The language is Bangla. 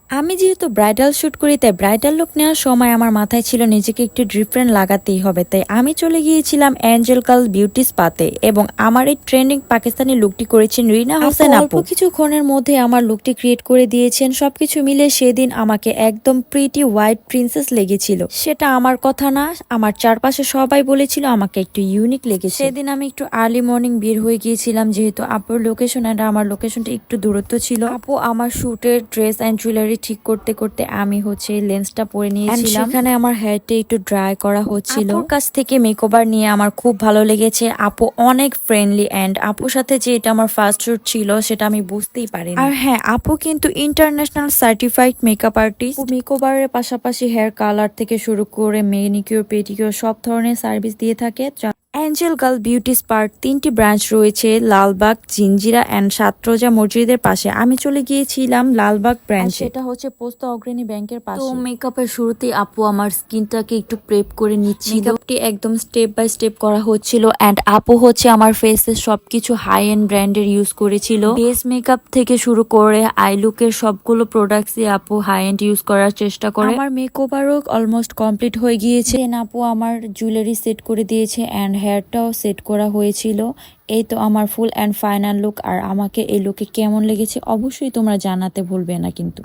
আমি যেহেতু ব্রাইডাল শুট করি তাই ব্রাইডাল লুক নেওয়ার সময় আমার মাথায় ছিল নিজেকে একটু ডিফারেন্ট লাগাতেই হবে, তাই আমি চলে গিয়েছিলাম অ্যাঞ্জেল গার্ল বিউটি স্পাতে এবং আমার এই ট্রেন্ডিং পাকিস্তানি লুকটি করেছেন রিনা হোসেন আপু। অল্প কিছুক্ষণের মধ্যে আমার লুকটি ক্রিয়েট করে দিয়েছেন। সবকিছু মিলে সেদিন আমাকে একদম প্রিটি হোয়াইট প্রিন্সেস লেগেছিল। সেটা আমার কথা না, আমার চারপাশে সবাই বলেছিল আমাকে একটু ইউনিক লেগেছে। সেদিন আমি একটু আর্লি মর্নিং বের হয়ে গিয়েছিলাম যেহেতু আপুর লোকেশন আর আমার লোকেশনটা একটু দূরত্ব ছিল। আপু আমার শুটের ড্রেস অ্যান্ড জুয়েলারি ঠিক করতে করতে আমি হচ্ছে লেন্সটা পরে নিয়েছিলাম। সেখানে আমার হেয়ারটা একটু ড্রাই করা হচ্ছিল। আপুর কাছ থেকে মেকওভার নিয়ে আমার খুব ভালো লেগেছে। আপু অনেক ফ্রেন্ডলি অ্যান্ড আপুর সাথে যে এটা আমার ফার্স্ট শুট ছিল সেটা আমি বুঝতেই পারিনি। আর হ্যাঁ, আপু কিন্তু ইন্টারন্যাশনাল সার্টিফাইড মেকআপ আর্টিস্ট। মেকওভারের পাশাপাশি হেয়ার কালার থেকে শুরু করে মেনিকিউর পেডিকিউর সব ধরনের সার্ভিস দিয়ে থাকে। অ্যাঞ্জেল গার্ল বিউটি স্পার 3টি ব্রাঞ্চ রয়েছে লালবাগ, জিঞ্জিরা অ্যান্ড সাতরোজা মসজিদের পাশে। আমি চলে গিয়েছিলাম লালবাগ ব্রাঞ্চে, এটা হচ্ছে পোস্ত অগ্রণী ব্যাংকের পাশে। তো মেকআপের শুরুতেই আপু আমার স্কিনটাকে একটু প্রেপ করে নিচ্ছিল। মেকআপটি একদম স্টেপ বাই স্টেপ করা হচ্ছিল অ্যান্ড আপু হচ্ছে আমার ফেসে সবকিছু হাই এন্ড ব্র্যান্ডের ইউজ করেছিল। বেস মেকআপ থেকে শুরু করে আই লুকের সবগুলো প্রোডাক্টসই আপু হাই এন্ড ইউজ করার চেষ্টা করে। আমার মেকওভারও অলমোস্ট কমপ্লিট হয়ে গিয়েছে। আপু আমার জুয়েলারি সেট করে দিয়েছে অ্যান্ড হেয়ারটাও সেট করা হয়েছিল। এই তো আমার ফুল অ্যান্ড ফাইনাল লুক। আর আমাকে এই লুকে কেমন লেগেছে অবশ্যই তোমরা জানাতে ভুলবে না কিন্তু।